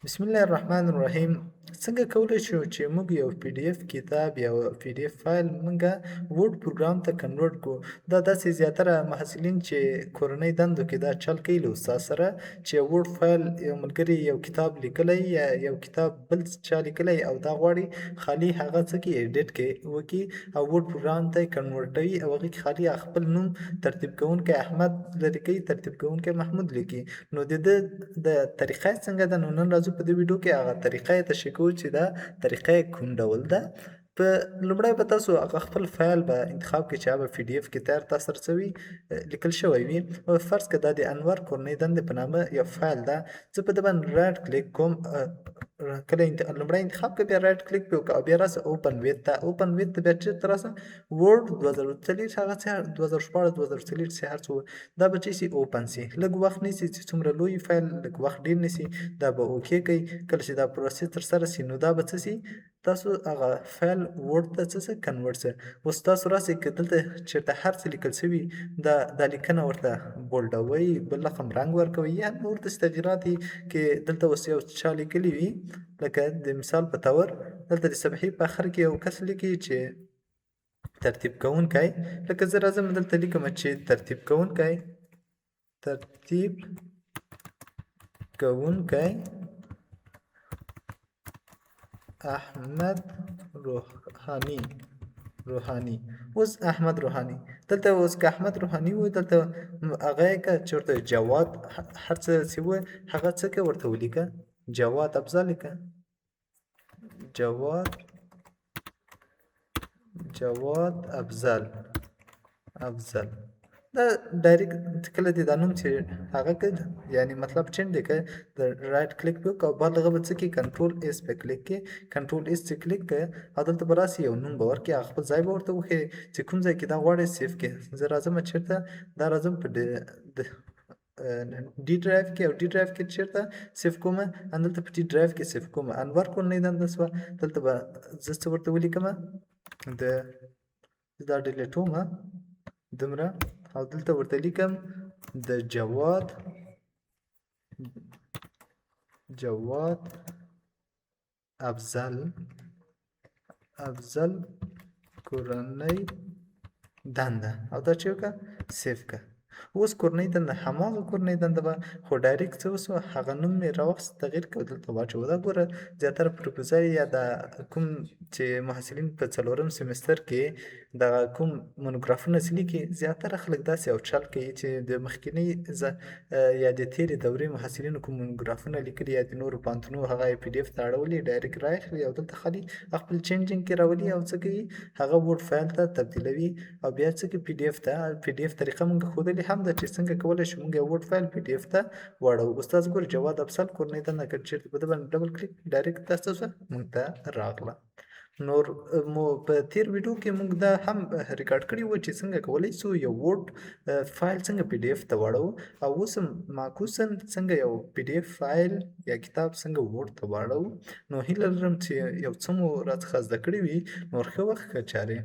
بسم الله الرحمن الرحیم. څنګه کولی شو چې موږ یو پی ډي اف کتاب یا پی ډي اف فایل موږ ورډ پروګرام ته کنورټ کړو. دا داسې زیاتره محصلین چې کورنۍ دندو کې دا چل کوي له استاد سره چې یو ورډ فایل یو ملګري یو کتاب لیکلی یا یو کتاب بل چا لیکلی او دا غواړي خالي هغه څه کې ایډیټ کې وکړي او ورډ پروګرام ته یې کنورټوي او هغې کې خالي خپل نوم ترتیب کوونکی احمد لرې کوي، ترتیب کوونکی محمود لیکي. نو د ده د طریقه یې څنګه ده، نو نن راځو په دې ویډیو کې هغه طریقه یې تشریح کوو چې دا طریقه یې کوم ډول ده. په لومړی به تاسو هغه خپل فایل به انتخاب کړئ چې هغه پی ډي اف کې تیار تاسو سره څه وي لیکل شوی وي. فرض کړه دا د انور کورنۍ دندې په نامه یو فایل ده. زه په ده باندې رایټ کلیک کوم، کله لومړی انتخاب کړه، بیا رایټ کلیک پرې وکړه او بیا راسه اوپن ویت ته. اوپن ویت ته بیا چېرته راسه ورډ 2040 هغه څه 2014 2040 چې هر څه دا به چې سي اوپن سي. لږ وخت نیسي چې څومره لوی فایل لږ وخت ډېر نیسي. دا به اوکې کوي. کله چې دا پروسس ترسره سي نو دا به څه سي، تاسو هغه فایل ورډ ته څه کنورټ سه. اوس تاسو راسئ که دلته چېرته هر څه لیکل سوي دا لیکنه ورته بولډوئ، بل رقم رنګ ورکوئ یا نور داسې تغیرات یې کې دلته اوس یو چا لیکلي وي، لکه د مثال په طور دلته د صفحې په آخر کې یو کس لیکي چې ترتیب کوونکی، لکه زه راځم دلته لیکم چې ترتیب کوونکی احمد روحانی. اوس احمد روحانی دلته اوس که احمد روحانی و دلته هغه یې که چې ورته جواد هر څه چې و هغه څه که ورته ولیکه جواد افضل لیکه جواد افضل. دا ډایرکټ کله دې دا نوم چې هغه که یعنی مطلب چینج دی که د رایټ کلیک پې وکړه او بعد هغه به څه کړي کنټرول ایس پې کلیک کړي. کنټرول ایس چې کلیک کړه او دلته به راسي یو نوم به ورکړي، هغه خپل ځای به ورته وښیي چې کوم ځای کې دا غواړئ سیف کړي. زه راځم چېرته دا راځم په ډي ډرایو کې او ډي ډرایو کې چېرته سیف کومه همدلته په ډي ډرایو کې سیف کومه. انور کورنۍ دنده سوه. دلته به زه څه ورته ولیکمه دا ډیلیټومه دومره او دلته ورته لیکم د جواد افضل کورنۍ دنده او دا چې وکړه سیف کړه. اوس کورنۍ دنده هماغه کورنۍ دنده به خو ډایرکټ څه وسوه، هغه نوم مې راوخیست تغیر کړ دلته واچوه. دا ګوره زیاتره پروفیسر یا د کوم چې محصلین په څلورم سیمستر کې دغه کوم مونوګرافونه چې لیکي زیاتره خلک داسې یو چل کوي چې د مخکینۍ یا د تېرې دورې محصلینو کوم مونوګرافونه لیکلي یا د نورو پوهنتونو هغه یې پی ډي اف ته اړولي ډایرکټ رااخلي او دلته خالي خپل چینجینګ کې راولي او څه کوي هغه ورډ فایل ته تبدیلوي او بیا څه کوي پی ډي اف ته. پی ډي اف طریقه موږ ښودلې هم ده چې څنګه کولی شو موږ یو ورډ فایل پی ډي اف ته واړوو. استاد ګورې جواد افضل کورنۍ دنده که چېرته په ده باندې ډبل کلیک ډایرکټ دا څه شوه موږ ته راغله. نور مو په تیر ویډیو کې موږ دا هم ریکارډ کړي وو چې څنګه کولی شو یو ورډ فایل څنګه پی ډي اف ته واړوو او اوس هم معکوساً څنګه یو پی ډي اف فایل یا کتاب څنګه ورډ ته واړوو. نو هیله لرم چې یو څه مو راڅخه زده کړي وي. نور ښه وخت ښه چارې.